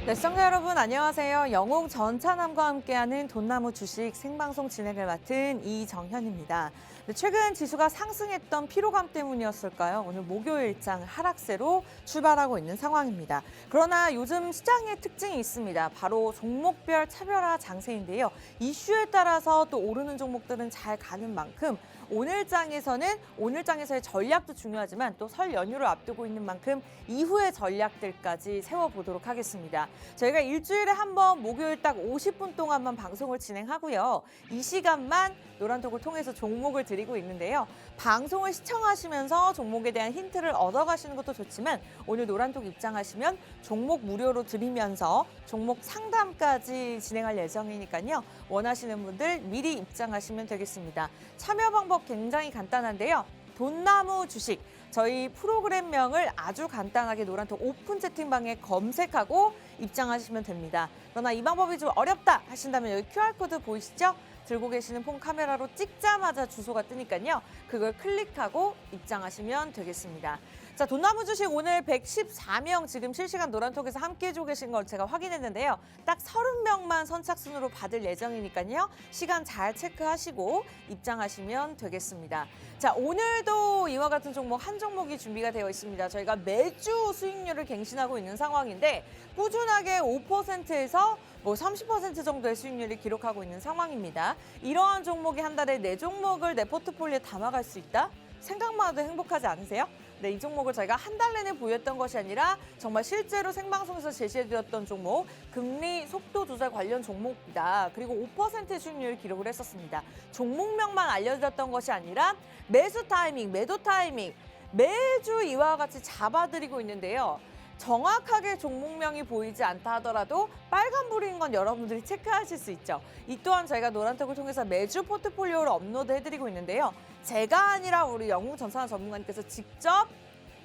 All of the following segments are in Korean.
네, 시청자 여러분 안녕하세요. 영웅 전차남과 함께하는 돈나무 주식 생방송 진행을 맡은 이정현입니다. 네, 최근 지수가 상승했던 피로감 때문이었을까요? 오늘 목요일장 하락세로 출발하고 있는 상황입니다. 그러나 요즘 시장의 특징이 있습니다. 바로 종목별 차별화 장세인데요. 이슈에 따라서 또 오르는 종목들은 잘 가는 만큼 오늘장에서의 전략도 중요하지만 또 설 연휴를 앞두고 있는 만큼 이후의 전략들까지 세워보도록 하겠습니다. 저희가 일주일에 한 번 목요일 딱 50분 동안만 방송을 진행하고요. 이 시간만 노란톡을 통해서 종목을 드리고 있는데요. 방송을 시청하시면서 종목에 대한 힌트를 얻어가시는 것도 좋지만 오늘 노란톡 입장하시면 종목 무료로 드리면서 종목 상담까지 진행할 예정이니까요. 원하시는 분들 미리 입장하시면 되겠습니다. 참여 방법 굉장히 간단한데요. 돈나무 주식, 저희 프로그램명을 아주 간단하게 노란톡 오픈 채팅방에 검색하고 입장하시면 됩니다. 그러나 이 방법이 좀 어렵다 하신다면 여기 QR코드 보이시죠? 들고 계시는 폰 카메라로 찍자마자 주소가 뜨니까요. 그걸 클릭하고 입장하시면 되겠습니다. 자, 돈나무 주식 오늘 114명 지금 실시간 노란톡에서 함께 해주고 계신 걸 제가 확인했는데요. 딱 30명만 선착순으로 받을 예정이니까요. 시간 잘 체크하시고 입장하시면 되겠습니다. 자, 오늘도 이와 같은 종목 한 종목이 준비가 되어 있습니다. 저희가 매주 수익률을 갱신하고 있는 상황인데 꾸준하게 5%에서 30% 정도의 수익률을 기록하고 있는 상황입니다. 이러한 종목이 한 달에 4종목을 내 포트폴리오에 담아갈 수 있다? 생각만 해도 행복하지 않으세요? 네, 이 종목을 저희가 한 달 내내 보였던 것이 아니라 정말 실제로 생방송에서 제시해드렸던 종목, 금리 속도 조절 관련 종목이다. 그리고 5% 수익률을 기록을 했었습니다. 종목명만 알려드렸던 것이 아니라 매수 타이밍, 매도 타이밍 매주 이와 같이 잡아드리고 있는데요. 정확하게 종목명이 보이지 않다 하더라도 빨간불인 건 여러분들이 체크하실 수 있죠. 이 또한 저희가 노란톡을 통해서 매주 포트폴리오를 업로드해드리고 있는데요. 제가 아니라 우리 영웅 전산화 전문가님께서 직접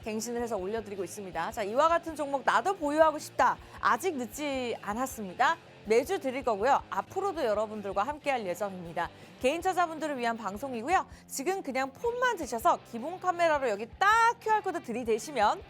갱신을 해서 올려드리고 있습니다. 자, 이와 같은 종목 나도 보유하고 싶다. 아직 늦지 않았습니다. 매주 드릴 거고요. 앞으로도 여러분들과 함께할 예정입니다. 개인 투자자분들을 위한 방송이고요. 지금 그냥 폰만 드셔서 기본 카메라로 여기 딱 QR코드 들이대시면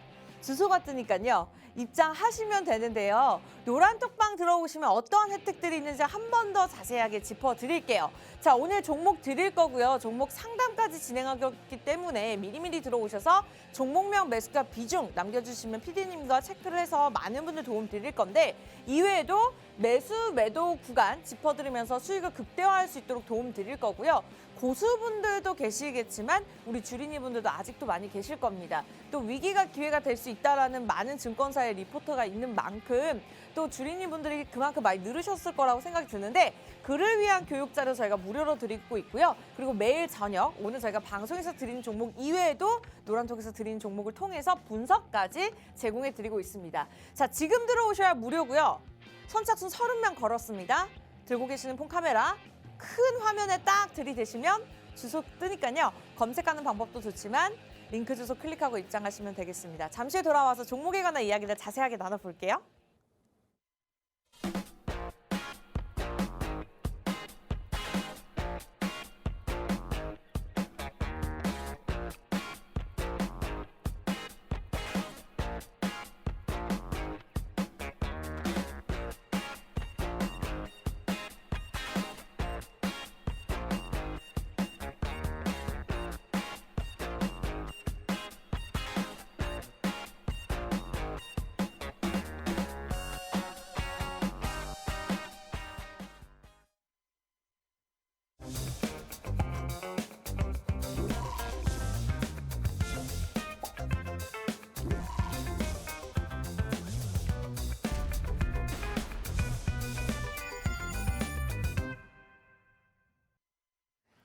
주소가 뜨니까요. 입장하시면 되는데요. 노란톡방 들어오시면 어떠한 혜택들이 있는지 한 번 더 자세하게 짚어드릴게요. 자, 오늘 종목 드릴 거고요. 종목 상담까지 진행하기 때문에 미리미리 들어오셔서 종목명 매수가 비중 남겨주시면 PD님과 체크를 해서 많은 분들 도움 드릴 건데 이외에도 매수, 매도 구간 짚어드리면서 수익을 극대화할 수 있도록 도움 드릴 거고요. 고수분들도 계시겠지만 우리 주린이분들도 아직도 많이 계실 겁니다. 또 위기가 기회가 될 수 있다라는 많은 증권사의 리포터가 있는 만큼 또 주린이분들이 그만큼 많이 늘으셨을 거라고 생각이 드는데 그를 위한 교육자료 저희가 무료로 드리고 있고요. 그리고 매일 저녁 오늘 저희가 방송에서 드리는 종목 이외에도 노란톡에서 드리는 종목을 통해서 분석까지 제공해 드리고 있습니다. 자, 지금 들어오셔야 무료고요. 선착순 30명 걸었습니다. 들고 계시는 폰 카메라 큰 화면에 딱 들이대시면 주소 뜨니까요. 검색하는 방법도 좋지만 링크 주소 클릭하고 입장하시면 되겠습니다. 잠시 후에 돌아와서 종목에 관한 이야기를 자세하게 나눠볼게요.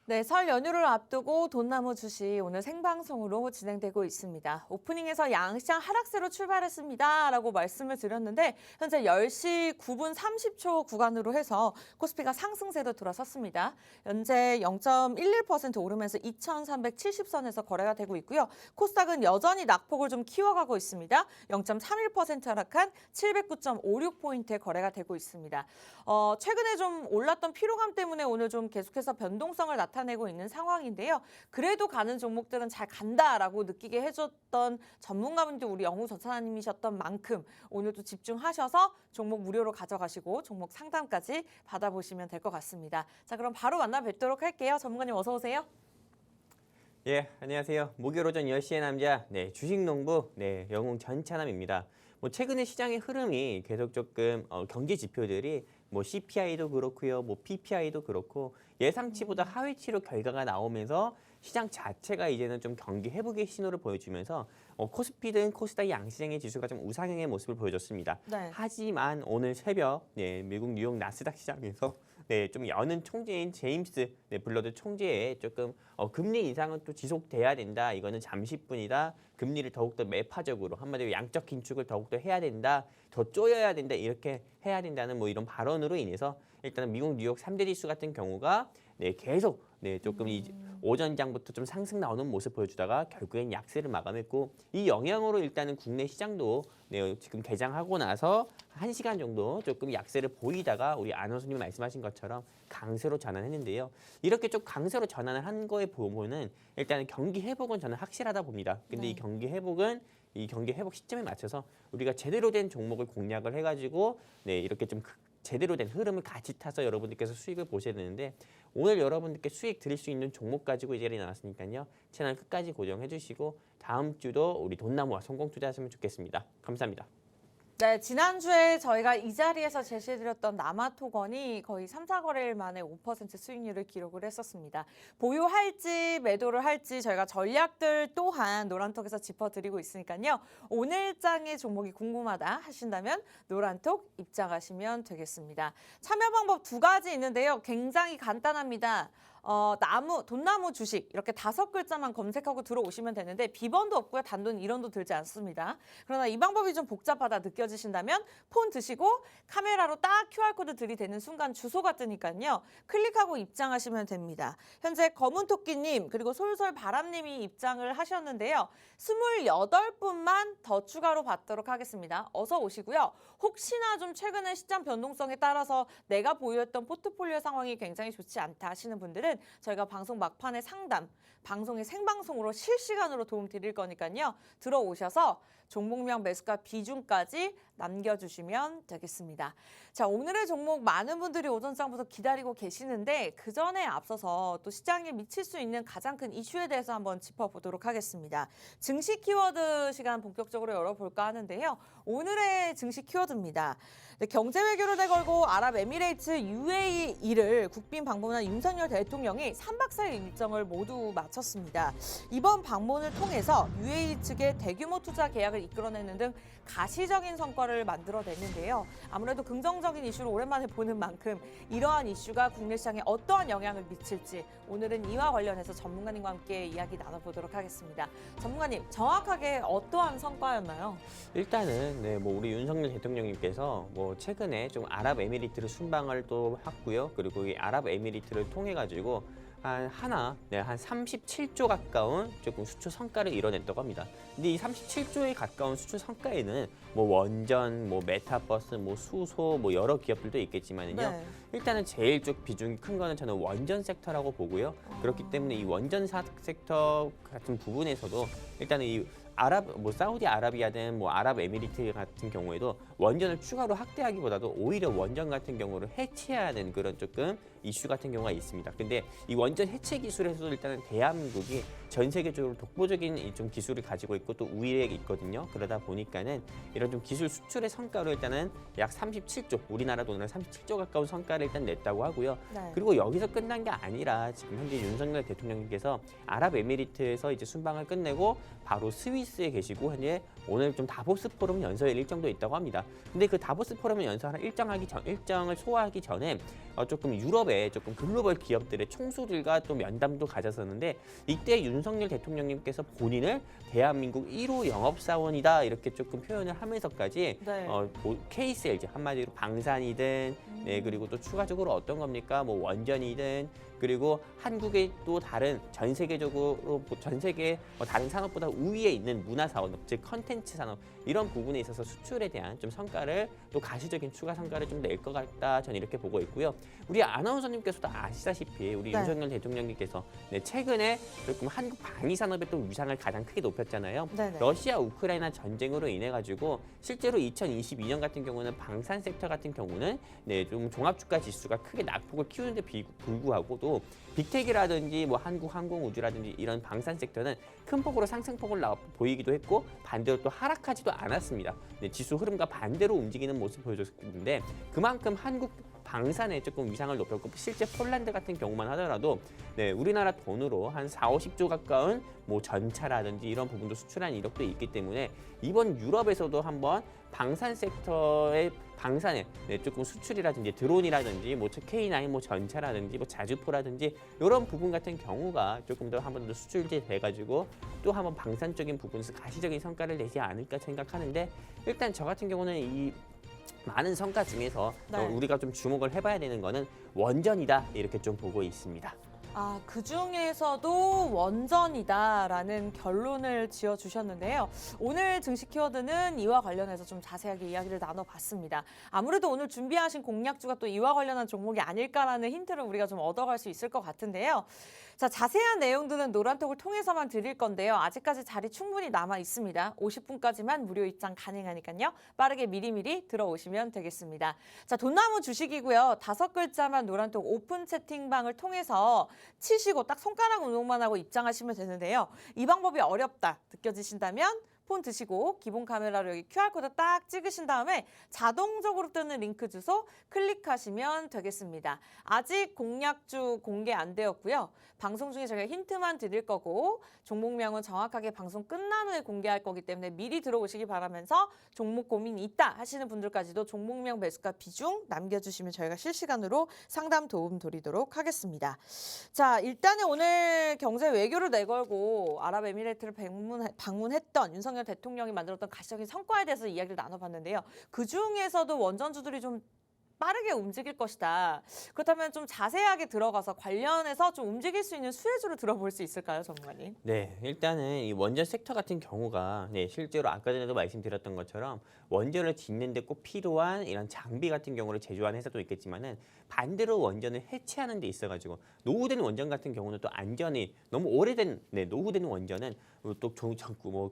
네, 설 연휴를 앞두고 돈나무 주식 오늘 생방송으로 진행되고 있습니다. 오프닝에서 양시장 하락세로 출발했습니다 라고 말씀을 드렸는데 현재 10시 9분 30초 구간으로 해서 코스피가 상승세로 들어섰습니다. 현재 0.11% 오르면서 2,370선에서 거래가 되고 있고요. 코스닥은 여전히 낙폭을 좀 키워가고 있습니다. 0.31% 하락한 709.56포인트에 거래가 되고 있습니다. 최근에 좀 올랐던 피로감 때문에 오늘 좀 계속해서 변동성을 나타내고 나타내고 있는 상황인데요. 그래도 가는 종목들은 잘 간다라고 느끼게 해줬던 전문가분들 우리 영우 전사님이셨던 만큼 오늘도 집중하셔서 종목 무료로 가져가시고 종목 상담까지 받아보시면 될 것 같습니다. 자, 그럼 바로 만나 뵙도록 할게요. 전문가님 어서 오세요. 예, 안녕하세요. 목요일 오전 10시의 남자, 주식농부, 영웅 전찬남입니다. 최근에 시장의 흐름이 계속 조금 경제 지표들이 CPI도 그렇고요, PPI도 그렇고 예상치보다 하회치로 결과가 나오면서 시장 자체가 이제는 좀 경기 회복의 신호를 보여주면서 코스피든 코스닥 양시장의 지수가 좀 우상향의 모습을 보여줬습니다. 네. 하지만 오늘 새벽 미국 뉴욕 나스닥 시장에서 좀 여는 총재인 제임스 블러드 총재의 조금 금리 인상은 또 지속돼야 된다. 이거는 잠시뿐이다. 금리를 더욱더 매파적으로 한마디로 양적 긴축을 더욱더 해야 된다. 더 쪼여야 된다. 이렇게 해야 된다는 이런 발언으로 인해서 일단은 미국 뉴욕 3대 지수 같은 경우가 계속 조금 오전장부터 좀 상승 나오는 모습 보여주다가 결국엔 약세를 마감했고 이 영향으로 일단은 국내 시장도 지금 개장하고 나서 1시간 정도 조금 약세를 보이다가 우리 안원수님 말씀하신 것처럼 강세로 전환했는데요. 이렇게 좀 강세로 전환을 한 거에 보면은 일단은 경기 회복은 저는 확실하다 봅니다. 근데 이 경기 회복은 이 경기 회복 시점에 맞춰서 우리가 제대로 된 종목을 공략을 해가지고 이렇게 좀 제대로 된 흐름을 같이 타서 여러분들께서 수익을 보셔야 되는데 오늘 여러분들께 수익 드릴 수 있는 종목 가지고 이 자리에 나왔으니까요. 채널 끝까지 고정해 주시고 다음 주도 우리 돈나무와 성공 투자하시면 좋겠습니다. 감사합니다. 네, 지난주에 저희가 이 자리에서 제시해드렸던 남아토건이 거의 3, 4거래일 만에 5% 수익률을 기록을 했었습니다. 보유할지 매도를 할지 저희가 전략들 또한 노란톡에서 짚어드리고 있으니까요. 오늘 장의 종목이 궁금하다 하신다면 노란톡 입장하시면 되겠습니다. 참여 방법 2가지 있는데요. 굉장히 간단합니다. 돈나무 주식 이렇게 5글자만 검색하고 들어오시면 되는데 비번도 없고요. 단돈 1원도 들지 않습니다. 그러나 이 방법이 좀 복잡하다 느껴지신다면 폰 드시고 카메라로 딱 QR코드 들이대는 순간 주소가 뜨니까요. 클릭하고 입장하시면 됩니다. 현재 검은토끼님 그리고 솔솔바람님이 입장을 하셨는데요. 28분만 더 추가로 받도록 하겠습니다. 어서 오시고요. 혹시나 좀 최근에 시장 변동성에 따라서 내가 보유했던 포트폴리오 상황이 굉장히 좋지 않다 하시는 분들은 저희가 방송 막판에 상담, 방송의 생방송으로 실시간으로 도움 드릴 거니까요. 들어오셔서 종목명 매수가 비중까지 남겨주시면 되겠습니다. 자, 오늘의 종목 많은 분들이 오전장부터 기다리고 계시는데 그 전에 앞서서 또 시장에 미칠 수 있는 가장 큰 이슈에 대해서 한번 짚어보도록 하겠습니다. 증시 키워드 시간 본격적으로 열어볼까 하는데요. 오늘의 증시 키워드입니다. 경제 외교를 내걸고 아랍에미레이트 UAE를 국빈 방문한 윤석열 대통령이 3박 4일 일정을 모두 마쳤습니다. 이번 방문을 통해서 UAE 측의 대규모 투자 계약을 이끌어내는 등 가시적인 성과를 만들어냈는데요. 아무래도 긍정적인 이슈를 오랜만에 보는 만큼 이러한 이슈가 국내 시장에 어떠한 영향을 미칠지 오늘은 이와 관련해서 전문가님과 함께 이야기 나눠보도록 하겠습니다. 전문가님, 정확하게 어떠한 성과였나요? 일단은 우리 윤석열 대통령님께서 최근에 좀 아랍에미리트를 순방을 또 했고요. 그리고 이 아랍에미리트를 통해 가지고 한 37조 가까운 조금 수출 성과를 이뤄냈다고 합니다. 근데 이 37조에 가까운 수출 성과에는 원전, 메타버스, 수소, 여러 기업들도 있겠지만은요. 네. 일단은 제일 쪽 비중이 큰 거는 저는 원전 섹터라고 보고요. 그렇기 때문에 이 원전 섹터 같은 부분에서도 일단은 이 사우디아라비아든 아랍에미리트 같은 경우에도 원전을 추가로 확대하기보다도 오히려 원전 같은 경우를 해체하는 그런 조금 이슈 같은 경우가 있습니다. 근데 이 원전 해체 기술에서도 일단은 대한민국이 전 세계적으로 독보적인 좀 기술을 가지고 있고 또 우위에 있거든요. 그러다 보니까는 이런 좀 기술 수출의 성과로 일단은 약 37조, 우리나라 돈으로 37조 가까운 성과를 일단 냈다고 하고요. 네. 그리고 여기서 끝난 게 아니라 지금 현재 윤석열 대통령님께서 아랍에미리트에서 이제 순방을 끝내고 바로 스위스에 계시고 현재 오늘 좀 다보스 포럼 연설 일정도 있다고 합니다. 근데 그 다보스 포럼 연설 일정을 소화하기 전에 조금 유럽의 조금 글로벌 기업들의 총수들과 또 면담도 가졌었는데 이때 윤석열 대통령님께서 본인을 대한민국 1호 영업사원이다 이렇게 조금 표현을 하면서까지 네. KCLG 한마디로 방산이든 그리고 또 추가적으로 어떤 겁니까? 원전이든 그리고 한국의 또 다른 전 세계적으로 전 세계 다른 산업보다 우위에 있는 문화 산업, 즉 컨텐츠 산업 이런 부분에 있어서 수출에 대한 좀 성과를 또 가시적인 추가 성과를 좀 낼 것 같다. 저는 이렇게 보고 있고요. 우리 아나운서님께서도 아시다시피 우리 네. 윤석열 대통령님께서 최근에 조금 한국 방위 산업의 또 위상을 가장 크게 높였잖아요. 네네. 러시아 우크라이나 전쟁으로 인해 가지고 실제로 2022년 같은 경우는 방산 섹터 같은 경우는 좀 종합주가 지수가 크게 낙폭을 키우는데 불구하고도 빅텍이라든지 뭐 한국 항공우주라든지 이런 방산 섹터는 큰 폭으로 상승폭을 보이기도 했고 반대로 또 하락하지도 않았습니다. 지수 흐름과 반대로 움직이는 모습 보여줬는데 그만큼 한국 방산에 조금 위상을 높였고 실제 폴란드 같은 경우만 하더라도 우리나라 돈으로 한 4, 50조 가까운 뭐 전차라든지 이런 부분도 수출한 이력도 있기 때문에 이번 유럽에서도 한번 방산 섹터의 방산에 조금 수출이라든지 드론이라든지 뭐 K9 뭐 전차라든지 뭐 자주포라든지 이런 부분 같은 경우가 조금 더 한 번 더 수출이 돼가지고 또 한번 방산적인 부분에서 가시적인 성과를 내지 않을까 생각하는데 일단 저 같은 경우는 이 많은 성과 중에서 네. 우리가 좀 주목을 해봐야 되는 거는 원전이다 이렇게 좀 보고 있습니다. 아, 그중에서도 원전이다라는 결론을 지어주셨는데요. 오늘 증시 키워드는 이와 관련해서 좀 자세하게 이야기를 나눠봤습니다. 아무래도 오늘 준비하신 공략주가 또 이와 관련한 종목이 아닐까라는 힌트를 우리가 좀 얻어갈 수 있을 것 같은데요. 자, 자세한 내용들은 노란톡을 통해서만 드릴 건데요. 아직까지 자리 충분히 남아 있습니다. 50분까지만 무료 입장 가능하니까요. 빠르게 미리미리 들어오시면 되겠습니다. 자, 돈나무 주식이고요. 5글자만 노란톡 오픈 채팅방을 통해서 치시고 딱 손가락 운동만 하고 입장하시면 되는데요. 이 방법이 어렵다 느껴지신다면 폰 드시고 기본 카메라로 여기 QR코드 딱 찍으신 다음에 자동적으로 뜨는 링크 주소 클릭하시면 되겠습니다. 아직 공략주 공개 안 되었고요. 방송 중에 저희가 힌트만 드릴 거고 종목명은 정확하게 방송 끝난 후에 공개할 거기 때문에 미리 들어오시기 바라면서 종목 고민이 있다 하시는 분들까지도 종목명 매수가 비중 남겨주시면 저희가 실시간으로 상담 도움 드리도록 하겠습니다. 자, 일단은 오늘 경제 외교를 내걸고 아랍에미레이트를 방문했던 윤석열 대통령이 만들었던 가시적인 성과에 대해서 이야기를 나눠봤는데요. 그중에서도 원전주들이 좀 빠르게 움직일 것이다. 그렇다면 좀 자세하게 들어가서 관련해서 좀 움직일 수 있는 수혜주를 들어볼 수 있을까요, 전문가님? 네, 일단은 이 원전 섹터 같은 경우가 실제로 아까 전에도 말씀드렸던 것처럼 원전을 짓는데 꼭 필요한 이런 장비 같은 경우를 제조하는 회사도 있겠지만은 반대로 원전을 해체하는 데 있어가지고 노후된 원전 같은 경우는 또 안전이 너무 오래된 노후된 원전은 또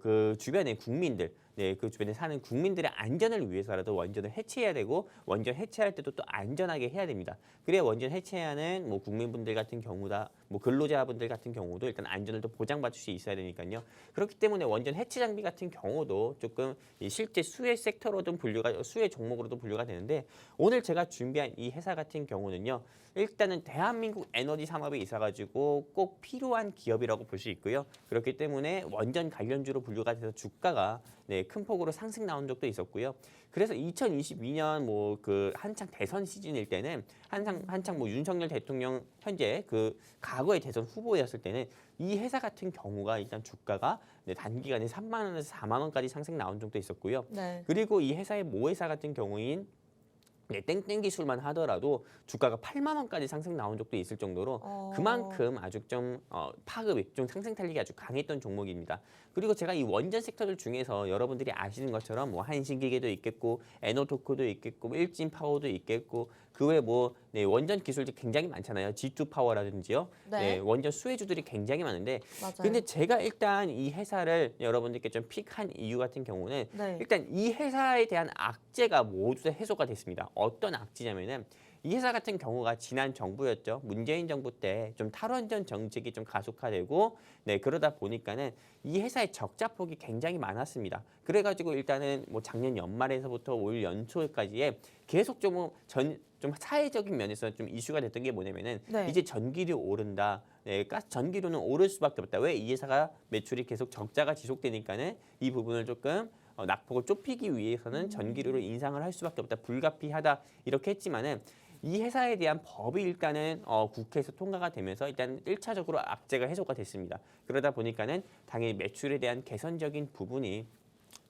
그 주변의 국민들 그 주변에 사는 국민들의 안전을 위해서라도 원전을 해체해야 되고 원전 해체할 때도 또 안전하게 해야 됩니다. 그래야 원전 해체하는 뭐 국민분들 같은 경우다, 뭐 근로자분들 같은 경우도 일단 안전을 또 보장받을 수 있어야 되니까요. 그렇기 때문에 원전 해체 장비 같은 경우도 조금 실제 수혜 섹터로도 수혜 종목으로도 분류가 되는데 오늘 제가 준비한 이 회사 같은 경우는요. 일단은 대한민국 에너지 산업에 있어가지고 꼭 필요한 기업이라고 볼 수 있고요. 그렇기 때문에 원전 관련주로 분류가 돼서 주가가 큰 폭으로 상승 나온 적도 있었고요. 그래서 2022년 뭐 그 한창 대선 시즌일 때는 한창 뭐 윤석열 대통령 현재 그 과거의 대선 후보였을 때는 이 회사 같은 경우가 일단 주가가 단기간에 3만 원에서 4만 원까지 상승 나온 적도 있었고요. 네. 그리고 이 회사의 모회사 같은 경우인 땡땡 기술만 하더라도 주가가 8만 원까지 상승 나온 적도 있을 정도로 그만큼 아주 좀 파급이 좀 상승 탄력이 아주 강했던 종목입니다. 그리고 제가 이 원전 섹터들 중에서 여러분들이 아시는 것처럼 뭐 한신기계도 있겠고 에너토크도 있겠고 뭐 일진파워도 있겠고 그 외에 뭐 원전 기술들 굉장히 많잖아요. G2파워라든지요. 네. 원전 수혜주들이 굉장히 많은데 맞아요. 근데 제가 일단 이 회사를 여러분들께 좀 픽한 이유 같은 경우는 네. 일단 이 회사에 대한 악재가 모두 다 해소가 됐습니다. 어떤 악재냐면은 이 회사 같은 경우가 지난 정부였죠. 문재인 정부 때 좀 탈원전 정책이 좀 가속화되고 그러다 보니까는 이 회사의 적자폭이 굉장히 많았습니다. 그래가지고 일단은 뭐 작년 연말에서부터 올 연초까지에 계속 좀 사회적인 면에서 좀 이슈가 됐던 게 뭐냐면은 네. 이제 전기료 오른다. 전기료는 오를 수밖에 없다. 왜 이 회사가 매출이 계속 적자가 지속되니까는 이 부분을 조금 낙폭을 좁히기 위해서는 전기료를 인상을 할 수밖에 없다. 불가피하다. 이렇게 했지만은 이 회사에 대한 법이 일단은 국회에서 통과가 되면서 일단 1차적으로 악재가 해소가 됐습니다. 그러다 보니까는 당연히 매출에 대한 개선적인 부분이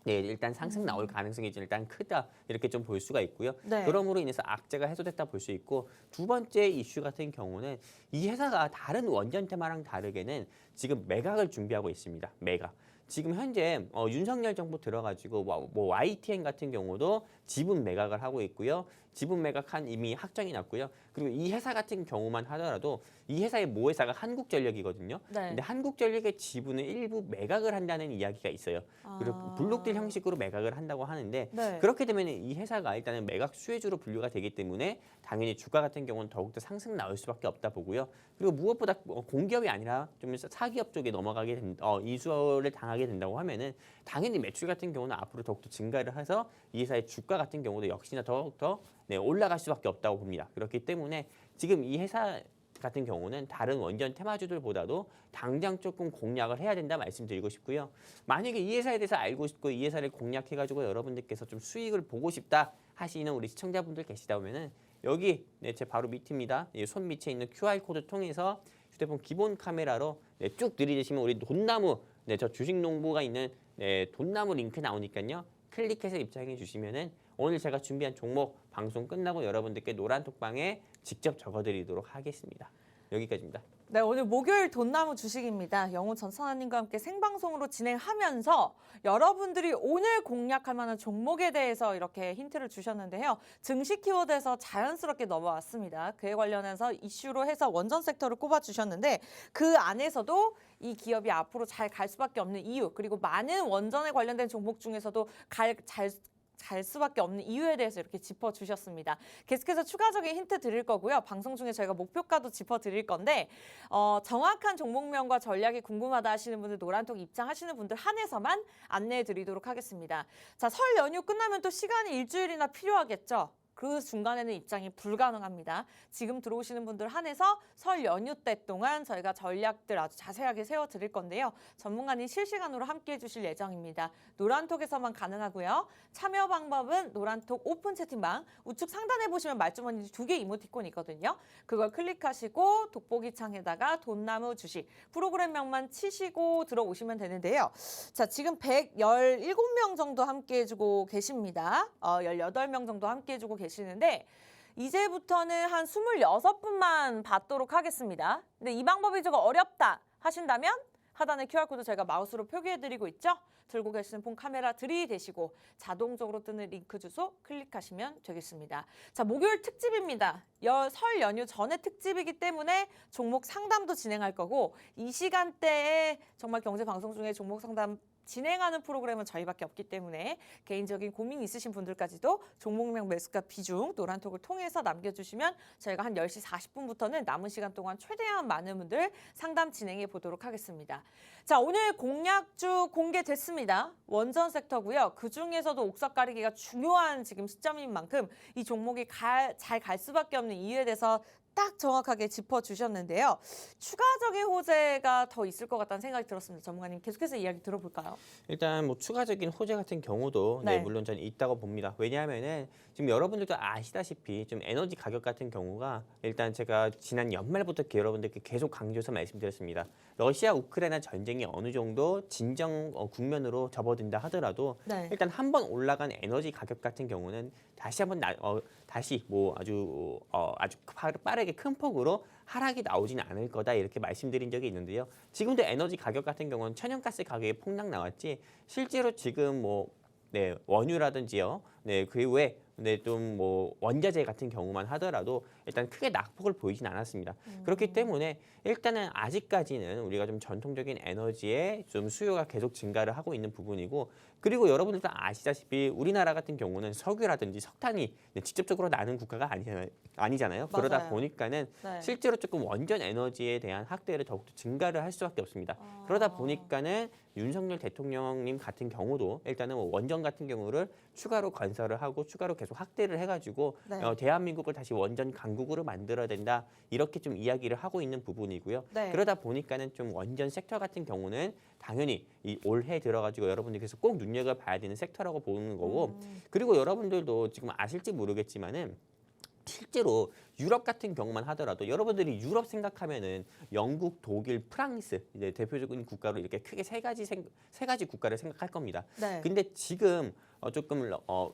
네, 일단 상승 나올 가능성이 일단 크다 이렇게 좀 볼 수가 있고요. 네. 그러므로 인해서 악재가 해소됐다 볼 수 있고 두 번째 이슈 같은 경우는 이 회사가 다른 원전 테마랑 다르게는 지금 매각을 준비하고 있습니다. 매각. 지금 현재 윤석열 정부 들어가지고 뭐 YTN 같은 경우도 지분 매각을 하고 있고요. 지분 매각한 이미 확정이 났고요. 그리고 이 회사 같은 경우만 하더라도 이 회사의 모회사가 한국전력이거든요. 네. 근데 한국전력의 지분을 일부 매각을 한다는 이야기가 있어요. 그리고 블록딜 형식으로 매각을 한다고 하는데 네. 그렇게 되면 이 회사가 일단은 매각 수혜주로 분류가 되기 때문에 당연히 주가 같은 경우는 더욱더 상승 나올 수밖에 없다 보고요. 그리고 무엇보다 공기업이 아니라 좀 사기업 쪽에 넘어가게 이수를 당하게 된다고 하면은 당연히 매출 같은 경우는 앞으로 더욱더 증가를 해서 이 회사의 주가 같은 경우도 역시나 더욱더 올라갈 수밖에 없다고 봅니다. 그렇기 때문에 지금 이 회사 같은 경우는 다른 원전 테마주들보다도 당장 조금 공략을 해야 된다 말씀드리고 싶고요. 만약에 이 회사에 대해서 알고 싶고 이 회사를 공략해가지고 여러분들께서 좀 수익을 보고 싶다 하시는 우리 시청자분들 계시다 보면은 여기 제 바로 밑입니다. 손 밑에 있는 QR코드 통해서 휴대폰 기본 카메라로 쭉 들이대시면 우리 돈나무 저 주식농부가 있는 돈나무 링크 나오니까요. 클릭해서 입장해 주시면은 오늘 제가 준비한 종목 방송 끝나고 여러분들께 노란톡방에 직접 적어드리도록 하겠습니다. 여기까지입니다. 네, 오늘 목요일 돈나무 주식입니다. 영훈 전선아님과 함께 생방송으로 진행하면서 여러분들이 오늘 공략할 만한 종목에 대해서 이렇게 힌트를 주셨는데요. 증시 키워드에서 자연스럽게 넘어왔습니다. 그에 관련해서 이슈로 해서 원전 섹터를 꼽아주셨는데 그 안에서도 이 기업이 앞으로 잘 갈 수밖에 없는 이유, 그리고 많은 원전에 관련된 종목 중에서도 갈 수밖에 없는 이유에 대해서 이렇게 짚어주셨습니다. 계속해서 추가적인 힌트 드릴 거고요. 방송 중에 저희가 목표가도 짚어드릴 건데 정확한 종목명과 전략이 궁금하다 하시는 분들, 노란톡 입장하시는 분들 한해서만 안내해 드리도록 하겠습니다. 자, 설 연휴 끝나면 또 시간이 일주일이나 필요하겠죠. 그 중간에는 입장이 불가능합니다. 지금 들어오시는 분들 한해서 설 연휴 때 동안 저희가 전략들 아주 자세하게 세워드릴 건데요. 전문가님 실시간으로 함께해 주실 예정입니다. 노란톡에서만 가능하고요. 참여 방법은 노란톡 오픈 채팅방 우측 상단에 보시면 말주머니 2개 이모티콘이 있거든요. 그걸 클릭하시고 돋보기 창에다가 돈나무 주식 프로그램명만 치시고 들어오시면 되는데요. 자, 지금 117명 정도 함께해주고 계십니다. 18명 정도 함께해주고 계시는데 이제부터는 한 26분만 받도록 하겠습니다. 근데 이 방법이 조금 어렵다 하신다면 하단에 QR코드 저희가 마우스로 표기해드리고 있죠. 들고 계시는 폰 카메라 들이대시고 자동적으로 뜨는 링크 주소 클릭하시면 되겠습니다. 자, 목요일 특집입니다. 설 연휴 전에 특집이기 때문에 종목 상담도 진행할 거고 이 시간대에 정말 경제 방송 중에 종목 상담 진행하는 프로그램은 저희밖에 없기 때문에 개인적인 고민 있으신 분들까지도 종목명 매수가 비중 노란톡을 통해서 남겨주시면 저희가 한 10시 40분부터는 남은 시간 동안 최대한 많은 분들 상담 진행해 보도록 하겠습니다. 자, 오늘 공략주 공개됐습니다. 원전 섹터고요. 그중에서도 옥석 가리기가 중요한 지금 시점인 만큼 이 종목이 잘 갈 수밖에 없는 이유에 대해서 딱 정확하게 짚어주셨는데요. 추가적인 호재가 더 있을 것 같다는 생각이 들었습니다. 전문가님 계속해서 이야기 들어볼까요? 일단 뭐 추가적인 호재 같은 경우도 네. 물론 저는 있다고 봅니다. 왜냐하면은 지금 여러분들도 아시다시피 좀 에너지 가격 같은 경우가 일단 제가 지난 연말부터 여러분들께 계속 강조해서 말씀드렸습니다. 러시아 우크라이나 전쟁이 어느 정도 진정 국면으로 접어든다 하더라도 네. 일단 한번 올라간 에너지 가격 같은 경우는 다시 한번 다시 뭐 아주 빠르게 큰 폭으로 하락이 나오지는 않을 거다 이렇게 말씀드린 적이 있는데요. 지금도 에너지 가격 같은 경우는 천연가스 가격이 폭락 나왔지 실제로 지금 원유라든지요. 그 이후에 좀 뭐 원자재 같은 경우만 하더라도 일단 크게 낙폭을 보이진 않았습니다. 그렇기 때문에 일단은 아직까지는 우리가 좀 전통적인 에너지에 좀 수요가 계속 증가를 하고 있는 부분이고 그리고 여러분들도 아시다시피 우리나라 같은 경우는 석유라든지 석탄이 직접적으로 나는 국가가 아니잖아요. 그러다 맞아요. 보니까는 네. 실제로 조금 원전 에너지에 대한 확대를 더욱더 증가를 할 수밖에 없습니다. 그러다 보니까는 윤석열 대통령님 같은 경우도 일단은 뭐 원전 같은 경우를 추가로 건설을 하고 추가로 계속 확대를 해가지고 네. 대한민국을 다시 원전 강국으로 만들어야 된다 이렇게 좀 이야기를 하고 있는 부분이고요. 네. 그러다 보니까는 좀 원전 섹터 같은 경우는 당연히 이 올해 들어가지고 여러분들께서 꼭 눈여겨봐야 되는 섹터라고 보는 거고 그리고 여러분들도 지금 아실지 모르겠지만은 실제로 유럽 같은 경우만 하더라도 여러분들이 유럽 생각하면은 영국, 독일, 프랑스 이제 대표적인 국가로 이렇게 크게 세 가지 국가를 생각할 겁니다. 네. 근데 지금 조금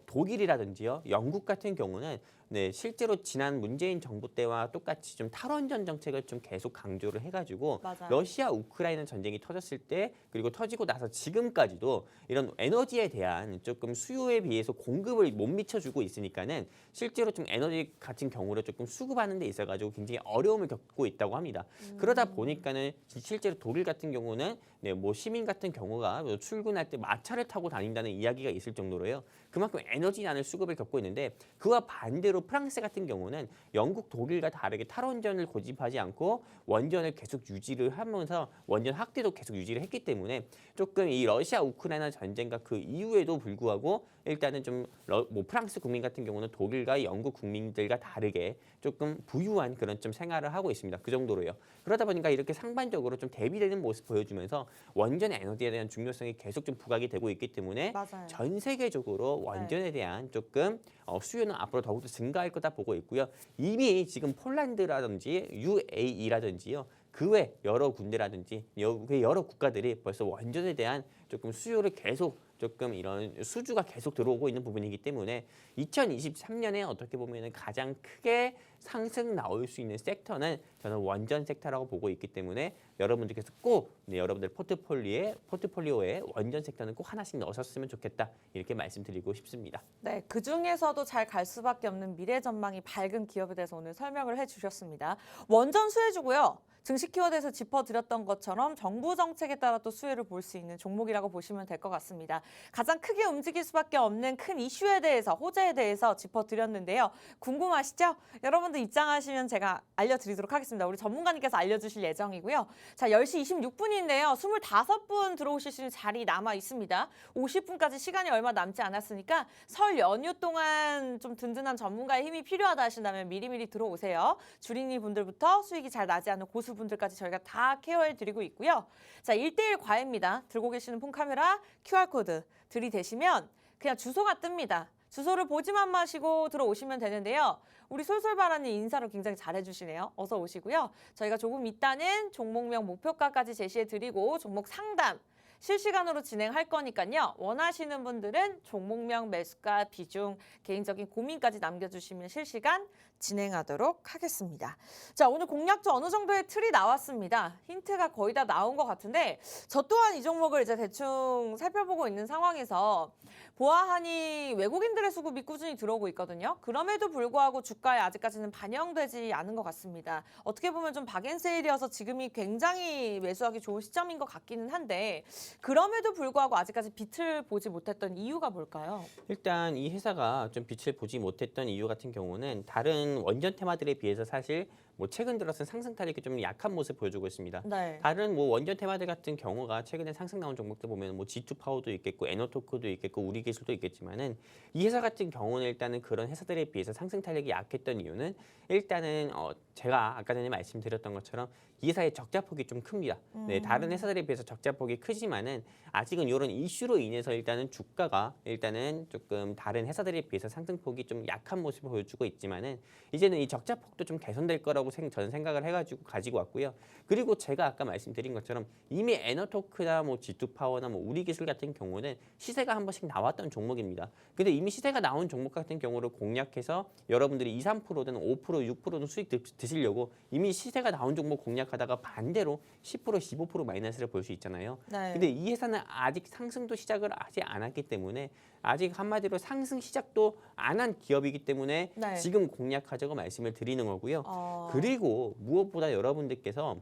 독일이라든지요, 영국 같은 경우는 네, 실제로 지난 문재인 정부 때와 똑같이 좀 탈원전 정책을 좀 계속 강조를 해가지고 맞아요. 러시아 우크라이나 전쟁이 터졌을 때 그리고 터지고 나서 지금까지도 이런 에너지에 대한 조금 수요에 비해서 공급을 못 미쳐주고 있으니까는 실제로 좀 에너지 같은 경우를 조금 수급하는 데 있어가지고 굉장히 어려움을 겪고 있다고 합니다. 그러다 보니까는 실제로 독일 같은 경우는 네, 뭐 시민 같은 경우가 뭐 출근할 때 마차를 타고 다닌다는 이야기가 있을 정도로요. 그만큼 에너지난을 수급을 겪고 있는데 그와 반대로 프랑스 같은 경우는 영국, 독일과 다르게 탈원전을 고집하지 않고 원전을 계속 유지를 하면서 원전 확대도 계속 유지를 했기 때문에 조금 이 러시아 우크라이나 전쟁과 그 이후에도 불구하고 일단은 좀 뭐 프랑스 국민 같은 경우는 독일과 영국 국민들과 다르게 조금 부유한 그런 좀 생활을 하고 있습니다. 그 정도로요. 그러다 보니까 이렇게 상반적으로 좀 대비되는 모습 보여주면서 원전 에너지에 대한 중요성이 계속 좀 부각이 되고 있기 때문에 맞아요. 전 세계적으로 원전에 대한 조금 수요는 앞으로 더욱더 증가할 거다 보고 있고요. 이미 지금 폴란드라든지 UAE라든지요. 그 외 여러 군데라든지 여러 국가들이 벌써 원전에 대한 조금 수요를 계속 조금 이런 수주가 계속 들어오고 있는 부분이기 때문에 2023년에 어떻게 보면 가장 크게 상승 나올 수 있는 섹터는 저는 원전 섹터라고 보고 있기 때문에 여러분들께서 꼭 여러분들 포트폴리오에 원전 섹터는 꼭 하나씩 넣으셨으면 좋겠다 이렇게 말씀드리고 싶습니다. 네, 그 중에서도 잘 갈 수밖에 없는 미래 전망이 밝은 기업에 대해서 오늘 설명을 해주셨습니다. 원전 수혜주고요. 증시 키워드에서 짚어드렸던 것처럼 정부 정책에 따라 또 수혜를 볼 수 있는 종목이라고 보시면 될 것 같습니다. 가장 크게 움직일 수밖에 없는 큰 이슈에 대해서, 호재에 대해서 짚어드렸는데요. 궁금하시죠? 여러분들 입장하시면 제가 알려드리도록 하겠습니다. 우리 전문가님께서 알려주실 예정이고요. 자, 10시 26분인데요. 25분 들어오실 수 있는 자리 남아 있습니다. 50분까지 시간이 얼마 남지 않았으니까 설 연휴 동안 좀 든든한 전문가의 힘이 필요하다 하신다면 미리미리 들어오세요. 주린이 분들부터 수익이 잘 나지 않는 고수분들까지 저희가 다 케어해드리고 있고요. 자, 1대1 과외입니다. 들고 계시는 폰카메라 QR코드 들이대시면 그냥 주소가 뜹니다. 주소를 보지만 마시고 들어오시면 되는데요. 우리 솔솔바라님 인사를 굉장히 잘해주시네요. 어서 오시고요. 저희가 조금 이따는 종목명 목표가까지 제시해드리고 종목 상담 실시간으로 진행할 거니까요. 원하시는 분들은 종목명, 매수가, 비중, 개인적인 고민까지 남겨주시면 실시간 진행하도록 하겠습니다. 자, 오늘 공략주 어느 정도의 틀이 나왔습니다. 힌트가 거의 다 나온 것 같은데 저 또한 이 종목을 이제 대충 살펴보고 있는 상황에서 보아하니 외국인들의 수급이 꾸준히 들어오고 있거든요. 그럼에도 불구하고 주가에 아직까지는 반영되지 않은 것 같습니다. 어떻게 보면 좀 박앤세일이어서 지금이 굉장히 매수하기 좋은 시점인 것 같기는 한데 그럼에도 불구하고 아직까지 빛을 보지 못했던 이유가 뭘까요? 일단 이 회사가 좀 빛을 보지 못했던 이유 같은 경우는 다른 원전 테마들에 비해서 사실 뭐 최근 들어서 상승 탄력이 좀 약한 모습 보여주고 있습니다. 네. 다른 뭐 원전 테마들 같은 경우가 최근에 상승 나온 종목들 보면 뭐 G2 파워도 있겠고 에너토크도 있겠고 우리 기술도 있겠지만은 이 회사 같은 경우는 일단은 그런 회사들에 비해서 상승 탄력이 약했던 이유는 일단은 제가 아까 전에 말씀드렸던 것처럼 이 회사의 적자폭이 좀 큽니다. 네, 다른 회사들에 비해서 적자폭이 크지만은 아직은 이런 이슈로 인해서 일단은 주가가 일단은 조금 다른 회사들에 비해서 상승폭이 좀 약한 모습을 보여주고 있지만은 이제는 이 적자폭도 좀 개선될 거라고 저는 생각을 해가지고 가지고 왔고요. 그리고 제가 아까 말씀드린 것처럼 이미 에너토크나 뭐 G2 파워나 뭐 우리 기술 같은 경우는 시세가 한 번씩 나왔던 종목입니다. 근데 이미 시세가 나온 종목 같은 경우를 공략해서 여러분들이 2, 3%든 5%, 6%는 수익 드시려고 이미 시세가 나온 종목 공략하다가 반대로 10%, 15% 마이너스를 볼 수 있잖아요. 네. 근데 이 회사는 아직 상승도 시작을 하지 않았기 때문에 아직 한마디로 상승 시작도 안 한 기업이기 때문에 네. 지금 공략하자고 말씀을 드리는 거고요. 그리고 무엇보다 여러분들께서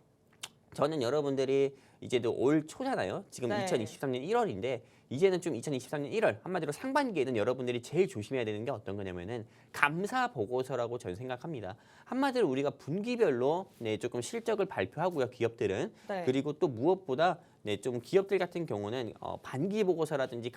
저는 여러분들이 이제도 올 초잖아요. 지금 네. 2023년 1월인데 이제는 좀 2023년 1월 한마디로 상반기에는 여러분들이 제일 조심해야 되는 게 어떤 거냐면은 감사 보고서라고 저는 생각합니다. 한마디로 우리가 분기별로 조금 실적을 발표하고요. 기업들은. 네. 그리고 또 무엇보다 네, 좀 기업들 같은 경우는 반기 보고서라든지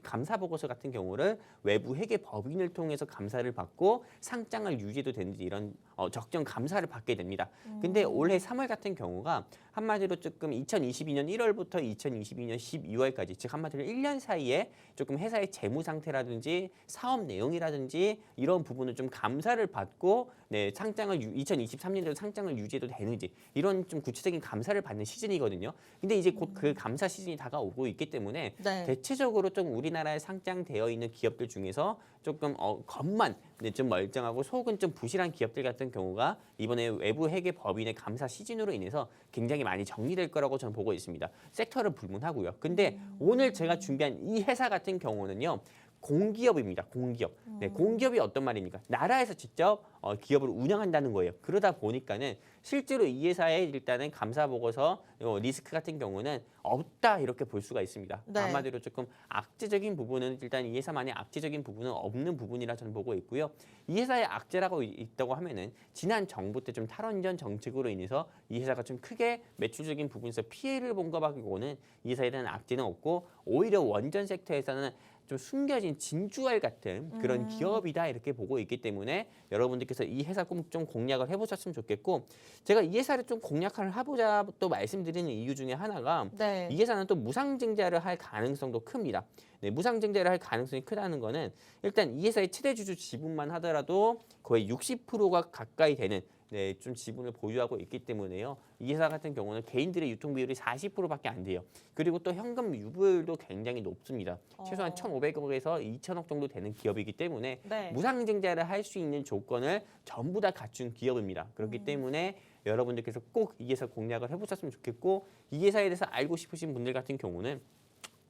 감사 보고서 같은 경우를 외부 회계 법인을 통해서 감사를 받고 상장을 유지도 되는지 이런 적정 감사를 받게 됩니다. 근데 올해 3월 같은 경우가 한마디로 조금 2022년 1월부터 2022년 12월까지 즉 한마디로 1년 사이에 조금 회사의 재무 상태라든지 사업 내용이라든지 이런 부분을 좀 감사를 받고 네, 2023년도로 상장을 유지해도 되는지 이런 좀 구체적인 감사를 받는 시즌이거든요. 근데 이제 곧 그 감사 시즌이 다가오고 있기 때문에 네. 대체적으로 좀 우리나라에 상장되어 있는 기업들 중에서 조금 겉만 네, 좀 멀쩡하고 속은 좀 부실한 기업들 같은 경우가 이번에 외부 회계 법인의 감사 시즌으로 인해서 굉장히 많이 정리될 거라고 저는 보고 있습니다. 섹터를 불문하고요. 근데 오늘 제가 준비한 이 회사 같은 경우는요. 공기업입니다. 공기업. 네, 공기업이 어떤 말입니까? 나라에서 직접 기업을 운영한다는 거예요. 그러다 보니까는 실제로 이 회사의 일단은 감사 보고서 리스크 같은 경우는 없다 이렇게 볼 수가 있습니다. 네. 한마디로 조금 악재적인 부분은 일단 이 회사만의 악재적인 부분은 없는 부분이라 저는 보고 있고요. 이 회사의 악재라고 있다고 하면은 지난 정부 때 좀 탈원전 정책으로 인해서 이 회사가 좀 크게 매출적인 부분에서 피해를 본 것 말고는 이 회사에 대한 악재는 없고 오히려 원전 섹터에서는 좀 숨겨진 진주알 같은 그런 기업이다 이렇게 보고 있기 때문에 여러분들께서 이 회사 꼭 좀 공략을 해보셨으면 좋겠고 제가 이 회사를 좀 공략을 해보자 또 말씀드리는 이유 중에 하나가 네. 이 회사는 또 무상증자를 할 가능성도 큽니다. 네, 무상증자를 할 가능성이 크다는 거는 일단 이 회사의 최대 주주 지분만 하더라도 거의 60%가 가까이 되는 네, 좀 지분을 보유하고 있기 때문에요. 이 회사 같은 경우는 개인들의 유통 비율이 40%밖에 안 돼요. 그리고 또 현금 유보율도 굉장히 높습니다. 최소한 1,500억에서 2,000억 정도 되는 기업이기 때문에 네. 무상증자를 할 수 있는 조건을 전부 다 갖춘 기업입니다. 그렇기 때문에 여러분들께서 꼭 이 회사 공략을 해보셨으면 좋겠고 이 회사에 대해서 알고 싶으신 분들 같은 경우는